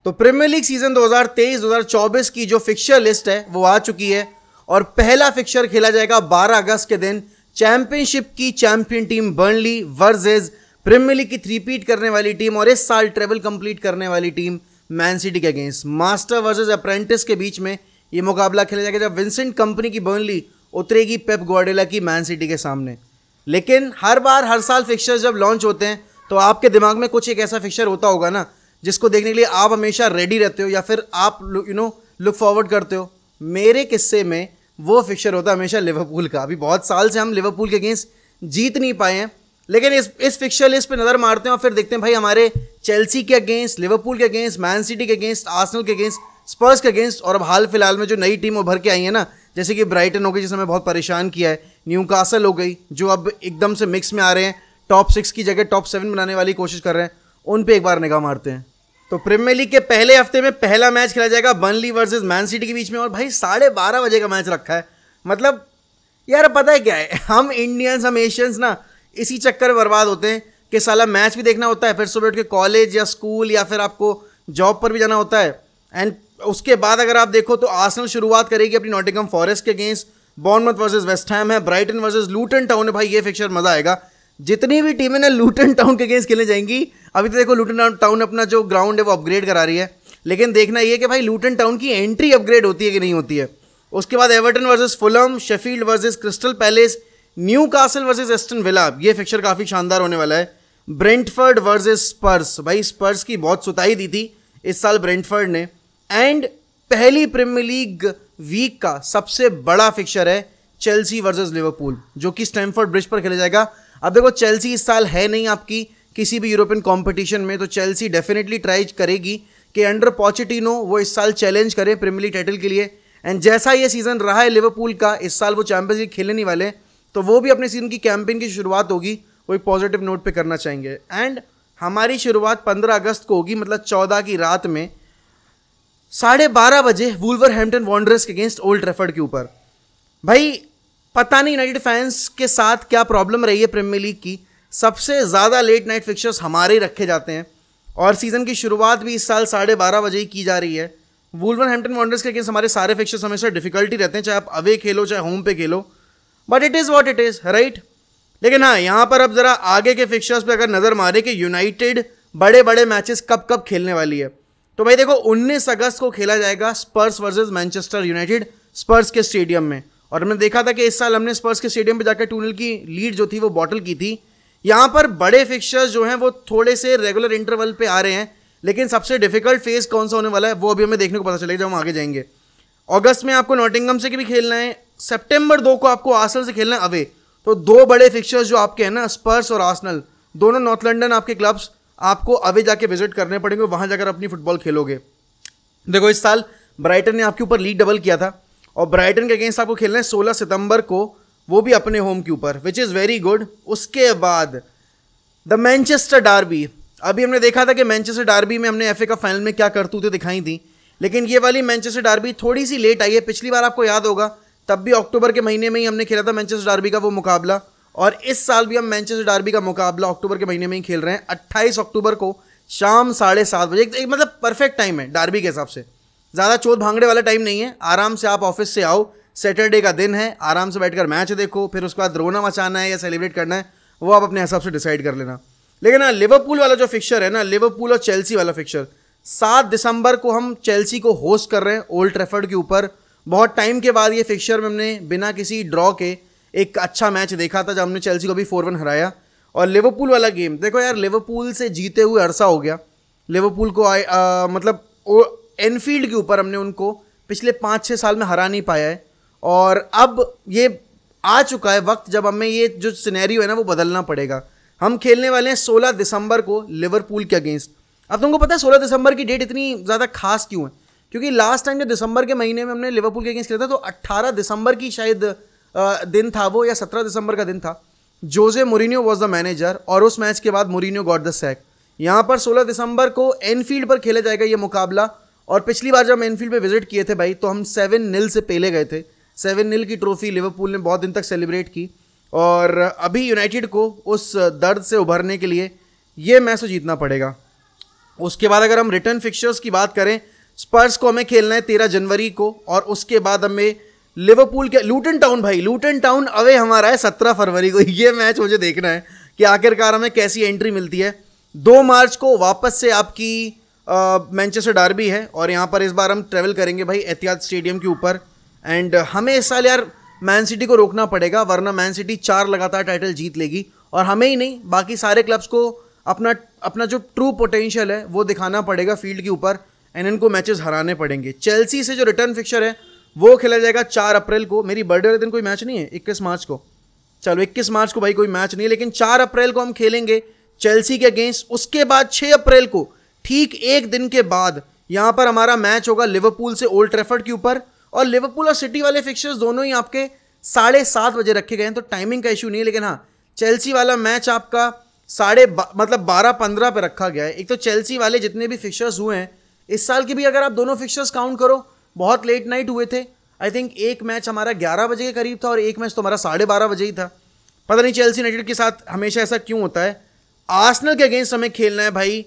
तो premiere league season 2023-2024 की जो फिक्चर लिस्ट है वो आ चुकी है और पहला फिक्चर खेला जाएगा 12 अगस्त के दिन। चैंपियनशिप की champion team Burnley versus Premier League की थ्रीपीट करने वाली टीम और इस साल ट्रेबल कंप्लीट करने वाली टीम मैन सिटी के अगेंस्ट। मास्टर वर्सेस अप्रेंटिस के बीच में ये मुकाबला खेला जाएगा जब विंसेंट कंपनी की बर्नली उतरेगी पेप ग्वार्डियोला की मैन सिटी के सामने। लेकिन हर साल फिक्चर्स जब लॉन्च होते हैं तो आपके दिमाग में कुछ एक ऐसा फिक्चर होता होगा ना जिसको देखने के लिए आप हमेशा रेडी रहते हो या फिर आप लुक फॉरवर्ड करते हो। मेरे किस्से में वो फिक्चर होता है हमेशा लिवरपूल का। अभी बहुत साल से हम लिवरपूल के अगेंस्ट जीत नहीं पाए हैं, लेकिन इस फिक्चर लिस्ट पे नज़र मारते हैं और फिर देखते हैं भाई हमारे चेल्सी के अगेंस्ट, लिवरपूल के अगेंस्ट, मैन सिटी के अगेंस्ट, आर्सेनल के अगेंस्ट, स्पर्स के अगेंस्ट और अब हाल फिलहाल में जो नई टीम उभर के आई है ना, जैसे कि ब्राइटन हो गई जिसने हमें बहुत परेशान किया है, न्यूकासल हो गई जो अब एकदम से मिक्स में आ रहे हैं, टॉप 6 की जगह टॉप 7 बनाने वाली कोशिश कर रहे हैं, उन पे एक बार निगाह मारते हैं। तो प्रीमियर लीग के पहले हफ्ते में पहला मैच खेला जाएगा बर्नली वर्सेस मैन सिटी के बीच में और भाई 12:30 बजे का मैच रखा है। मतलब यार पता है क्या है, हम इंडियंस, हम एशियंस ना इसी चक्कर में बर्बाद होते हैं कि साला मैच भी देखना होता है, फिर सुबह उठ के कॉलेज या स्कूल या फिर आपको जॉब पर भी जाना होता है। एंड उसके बाद अगर आप देखो तो आर्सेनल शुरुआत करेगी अपनी नॉटिंघम फॉरेस्ट के against, Bournemouth versus West Ham है, ब्राइटन वर्सेस लूटन टाउन है। भाई ये फिक्चर मजा आएगा। जितनी भी टीमें ना लूटन टाउन के अगेंस्ट खेलने जाएंगी, अभी तो देखो लूटन टाउन अपना जो ग्राउंड है वो अपग्रेड करा रही है, लेकिन देखना ये कि भाई लूटन टाउन की एंट्री अपग्रेड होती है कि नहीं होती है। उसके बाद Everton versus Fulham, Sheffield versus crystal palace, Newcastle versus Aston villa, ये फिक्चर काफ़ी शानदार होने वाला है। ब्रेंटफर्ड वर्सेस स्पर्स, भाई स्पर्स की बहुत सुताई दी थी इस साल ब्रेंटफर्ड ने। एंड पहली प्रीमियर लीग वीक का सबसे बड़ा फिक्चर है चेल्सी वर्सेस लिवरपूल, जो कि स्टैमफोर्ड ब्रिज पर खेला जाएगा। अब देखो चेल्सी इस साल है नहीं आपकी किसी भी यूरोपियन कंपटीशन में, तो चेल्सी डेफिनेटली ट्राई करेगी कि अंडर पोचेटिनो वो इस साल चैलेंज करे प्रीमियर लीग टाइटल के लिए। एंड जैसा ये सीज़न रहा है लिवरपूल का, इस साल वो चैंपियंस लीग खेलने नहीं वाले, तो वो भी अपने सीजन की कैंपेन की शुरुआत होगी वो एक पॉजिटिव नोट पे करना चाहेंगे। एंड हमारी शुरुआत 15 अगस्त को होगी, मतलब 14 की रात में 12:30 बजे वुल्वरहैम्पटन वांडरर्स के अगेंस्ट ओल्ड ट्रैफर्ड के ऊपर। भाई पता नहीं यूनाइटेड फैंस के साथ क्या प्रॉब्लम रही है प्रीमियर लीग की, सबसे ज़्यादा लेट नाइट फिक्चर्स हमारे ही रखे जाते हैं और सीज़न की शुरुआत भी इस साल 12:30 बजे ही की जा रही है। वुल्वरहैम्पटन वांडरर्स के अगेंस्ट हमारे सारे फिक्चर्स हमेशा डिफिकल्टी रहते हैं, चाहे आप अवे खेलो चाहे होम पे खेलो, but it is what it is, right. लेकिन हाँ, यहाँ पर अब ज़रा आगे के फिक्चर्स पे अगर नज़र मारे कि यूनाइटेड बड़े बड़े मैचेस कब कब खेलने वाली है, तो भाई देखो 19 अगस्त को खेला जाएगा स्पर्स वर्सेस मैनचेस्टर यूनाइटेड स्पर्स के स्टेडियम में। और हमने देखा था कि इस साल हमने स्पर्स के स्टेडियम पे जाकर 2-0 की लीड जो थी वो बॉटल की थी। यहाँ पर बड़े फिक्चर्स जो हैं वो थोड़े से रेगुलर इंटरवल पे आ रहे हैं, लेकिन सबसे डिफिकल्ट फेज कौन सा होने वाला है वो अभी हमें देखने को पता चलेगा जब हम आगे जाएंगे। अगस्त में आपको नॉटिंघम से भी खेलना है, सितंबर 2 को आपको आर्सेनल से खेलना है अवे। तो दो बड़े फिक्चर्स जो आपके हैं ना, स्पर्स और आर्सेनल, दोनों नॉर्थ लंदन आपके क्लब्स, आपको अवे जाके विजिट करने पड़ेंगे, वहाँ जाकर अपनी फुटबॉल खेलोगे। देखो इस साल ब्राइटन ने आपके ऊपर लीड डबल किया था और ब्राइटन के अगेंस्ट आपको खेलना है 16 सितंबर को, वो भी अपने होम के ऊपर, विच इज़ वेरी गुड। उसके बाद द मैनचेस्टर डार्बी, अभी हमने देखा था कि मैनचेस्टर डार्बी में हमने एफए का फाइनल में क्या करतूतें दिखाई थी, लेकिन ये वाली मैनचेस्टर डार्बी थोड़ी सी लेट आई है। पिछली बार आपको याद होगा तब भी अक्टूबर के महीने में ही हमने खेला था मैनचेस्टर डार्बी का वो मुकाबला, और इस साल भी हम मैनचेस्टर डार्बी का मुकाबला अक्टूबर के महीने में ही खेल रहे हैं 28 अक्टूबर को शाम 7:30 बजे। एक मतलब परफेक्ट टाइम है डार्बी के हिसाब से, ज़्यादा चोट भांगड़े वाला टाइम नहीं है। आराम से आप ऑफिस से आओ, सैटरडे का दिन है, आराम से बैठकर मैच देखो, फिर उसके बाद रोना मचाना है या सेलिब्रेट करना है वो आप अपने हिसाब से डिसाइड कर लेना। लेकिन ना लिवरपूल वाला जो फिक्चर है ना, लिवरपूल और चेल्सी वाला फिक्चर, 7 दिसंबर को हम चेल्सी को होस्ट कर रहे हैं ओल्ड ट्रैफर्ड के ऊपर। बहुत टाइम के बाद ये फिक्चर में हमने बिना किसी ड्रॉ के एक अच्छा मैच देखा था जब हमने चेल्सी को भी 4-1 हराया। और लिवरपूल वाला गेम देखो यार, लिवरपूल से जीते हुए अरसा हो गया। लिवरपूल को मतलब एनफील्ड के ऊपर हमने उनको पिछले 5-6 साल में हरा नहीं पाया है, और अब ये आ चुका है वक्त जब हमें ये जो सिनेरियो है ना वो बदलना पड़ेगा। हम खेलने वाले हैं 16 दिसंबर को लिवरपूल के अगेंस्ट। अब तुमको पता है 16 दिसंबर की डेट इतनी ज़्यादा खास क्यों है? क्योंकि लास्ट टाइम जो दिसंबर के महीने में हमने लिवरपूल के अगेंस्ट खेला था तो 18 दिसंबर की शायद दिन था वो, या 17 दिसंबर का दिन था। Jose Mourinho was the manager और उस मैच के बाद मोरिनियो गॉट द सैक। यहाँ पर 16 दिसंबर को एनफील्ड पर खेला जाएगा ये मुकाबला, और पिछली बार जब हम एनफील्ड पे विजिट किए थे भाई तो हम 7-0 से पेले गए थे। 7-0 की ट्रॉफी लिवरपूल ने बहुत दिन तक सेलिब्रेट की, और अभी यूनाइटेड को उस दर्द से उभरने के लिए ये मैच तो जीतना पड़ेगा। उसके बाद अगर हम रिटर्न फिक्चर्स की बात करें, स्पर्स को हमें खेलना है 13 जनवरी को, और उसके बाद हमें लिवरपूल के लूटन टाउन, भाई लूटन टाउन अवे हमारा है 17 फरवरी को। ये मैच मुझे देखना है कि आखिरकार हमें कैसी एंट्री मिलती है। 2 मार्च को वापस से आपकी मैनचेस्टर डार्बी है, और यहाँ पर इस बार हम ट्रेवल करेंगे भाई एतिहाद स्टेडियम के ऊपर। एंड हमें इस साल यार मैन सिटी को रोकना पड़ेगा, वरना मैन सिटी 4 लगातार टाइटल जीत लेगी, और हमें ही नहीं बाकी सारे क्लब्स को अपना जो ट्रू पोटेंशियल है वो दिखाना पड़ेगा फील्ड के ऊपर, एंड इनको मैचेस हराने पड़ेंगे। चेल्सी से जो रिटर्न फिक्चर है वो खेला जाएगा 4 अप्रैल को। मेरी बर्थडे वाले दिन कोई मैच नहीं है, 21 मार्च को। चलो 21 मार्च को भाई कोई मैच नहीं है, लेकिन 4 अप्रैल को हम खेलेंगे चेल्सी के अगेंस्ट। उसके बाद 6 अप्रैल को ठीक एक दिन के बाद यहाँ पर हमारा मैच होगा लिवरपूल से ओल्ड ट्रैफर्ड के ऊपर, और लिवरपूल और सिटी वाले फिक्चर्स दोनों ही आपके 7:30 बजे रखे गए हैं, तो टाइमिंग का इशू नहीं है। लेकिन हाँ, चेल्सी वाला मैच आपका 12:15 पे रखा गया है। एक तो चेल्सी वाले जितने भी फिक्चर्स हुए हैं इस साल के भी, अगर आप दोनों फिक्चर्स काउंट करो, बहुत लेट नाइट हुए थे। आई थिंक एक मैच हमारा 11 बजे के करीब था और एक मैच तो हमारा 12:30 बजे ही था। पता नहीं चेल्सी यूनाइटेड के साथ हमेशा ऐसा क्यों होता है। आर्सेनल के अगेंस्ट हमें खेलना है भाई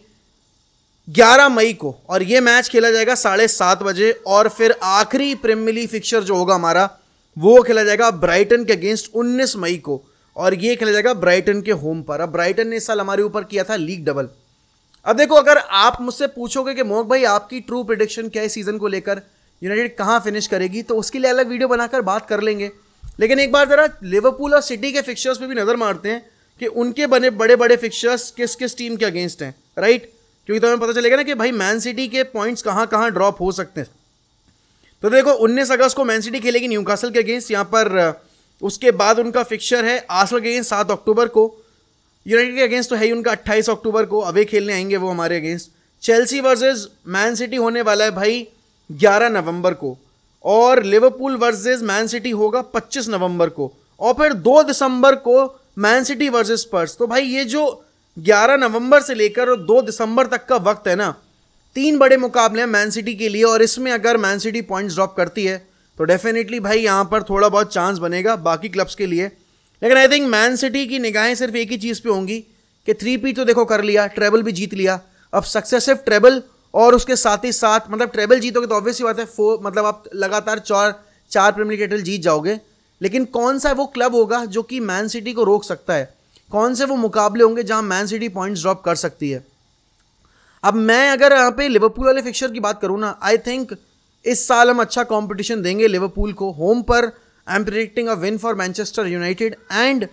11 मई को, और ये मैच खेला जाएगा 7:30 बजे। और फिर आखिरी प्रीमियर लीग फिक्चर जो होगा हमारा वो खेला जाएगा ब्राइटन के अगेंस्ट 19 मई को, और ये खेला जाएगा ब्राइटन के होम पर। अब ब्राइटन ने इस साल हमारे ऊपर किया था लीग डबल। अब देखो, अगर आप मुझसे पूछोगे कि मोहक भाई आपकी ट्रू प्रेडिक्शन क्या है सीजन को लेकर, यूनाइटेड कहाँ फिनिश करेगी, तो उसके लिए अलग वीडियो बनाकर बात कर लेंगे। लेकिन एक बार जरा लिवरपूल और सिटी के फिक्चर्स पे भी नजर मारते हैं कि उनके बने बड़े बड़े फिक्चर्स किस किस टीम के अगेंस्ट हैं, राइट? क्योंकि तो हमें पता चलेगा ना कि भाई मैन सिटी के पॉइंट्स कहाँ कहाँ ड्रॉप हो सकते हैं। तो देखो 19 अगस्त को मैन सिटी खेलेगी न्यूकासल के अगेंस्ट यहाँ पर। उसके बाद उनका फिक्चर है आर्सेनल के अगेंस्ट 7 अक्टूबर को। यूनाइटेड के अगेंस्ट तो है ही उनका 28 अक्टूबर को, अवे खेलने आएंगे वो हमारे against. Chelsea versus man city होने वाला है भाई 11 नवंबर को, और लिवरपूल वर्सेस मैन सिटी होगा 25 नवंबर को, और फिर 2 दिसंबर को मैन सिटी वर्सेस स्पर्स। तो भाई ये जो 11 नवंबर से लेकर 2 दिसंबर तक का वक्त है ना, 3 बड़े मुकाबले हैं मैन सिटी के लिए, और इसमें अगर मैन सिटी पॉइंट्स ड्रॉप करती है तो डेफिनेटली भाई यहाँ पर थोड़ा बहुत चांस बनेगा बाकी क्लब्स के लिए। लेकिन आई थिंक मैन सिटी की निगाहें सिर्फ एक ही चीज़ पे होंगी कि 3 तो देखो कर लिया, ट्रेबल भी जीत लिया, अब सक्सेसिव ट्रेबल, और उसके साथ ही साथ मतलब ट्रेबल जीतोगे तो ऑब्वियसली बात है 4 मतलब आप लगातार 4 प्रीमियर लीग टाइटल जीत जाओगे। लेकिन कौन सा वो क्लब होगा जो कि मैन सिटी को रोक सकता है? कौन से वो मुकाबले होंगे जहां मैन सिटी पॉइंट्स ड्रॉप कर सकती है? अब मैं अगर यहाँ पे लिवरपूल वाले फिक्चर की बात करूँ ना, आई थिंक इस साल हम अच्छा कंपटीशन देंगे लिवरपूल को। होम पर I am predicting a win for Manchester United, and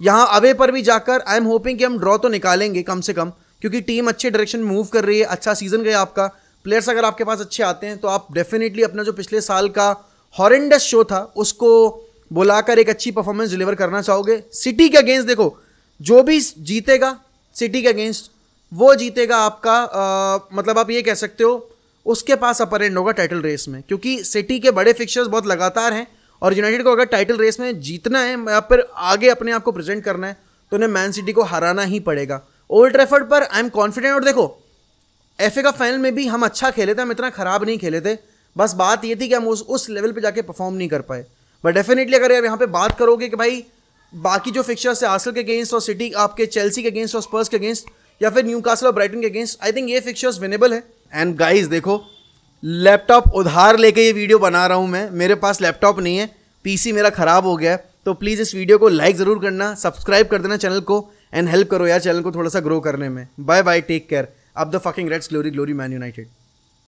यहाँ अवे पर भी जाकर आई एम होपिंग कि हम ड्रॉ तो निकालेंगे कम से कम, क्योंकि टीम अच्छे डायरेक्शन में मूव कर रही है, अच्छा सीजन गया आपका। प्लेयर्स अगर आपके पास अच्छे आते हैं तो आप डेफिनेटली अपना जो पिछले साल का हॉरेंडस शो था उसको बुलाकर एक अच्छी परफॉर्मेंस डिलीवर करना चाहोगे। सिटी के अगेंस्ट देखो, जो भी जीतेगा सिटी के अगेंस्ट वो जीतेगा आपका मतलब आप ये कह सकते हो उसके पास अपर एंड होगा टाइटल रेस में, क्योंकि सिटी के बड़े फिक्चर्स बहुत लगातार हैं, और यूनाइटेड को अगर टाइटल रेस में जीतना है या फिर आगे अपने आप को प्रेजेंट करना है तो उन्हें मैन सिटी को हराना ही पड़ेगा। ओल्ड ट्रैफर्ड पर आई एम कॉन्फिडेंट। और देखो एफए का फाइनल में भी हम अच्छा खेले थे, हम इतना खराब नहीं खेले थे, बस बात ये थी कि हम उस लेवल पे जाके परफॉर्म नहीं कर पाए। बट डेफिनेटली अगर आप यहाँ पे बात करोगे कि भाई बाकी जो फिक्चर्स है आर्सेनल के अगेंस्ट और सिटी आपके चेल्सी के अगेंस्ट और स्पर्स के अगेंस्ट या फिर न्यूकासल और ब्राइटन के अगेंस्ट, आई थिंक ये फिक्चर्स विनेबल है। एंड गाइस देखो, लैपटॉप उधार लेके ये वीडियो बना रहा हूँ मैं, मेरे पास लैपटॉप नहीं है, पीसी मेरा खराब हो गया है, तो प्लीज़ इस वीडियो को लाइक ज़रूर करना, सब्सक्राइब कर देना चैनल को, एंड हेल्प करो यार चैनल को थोड़ा सा ग्रो करने में। Bye bye, take care. अब the fucking Reds, glory glory Man United.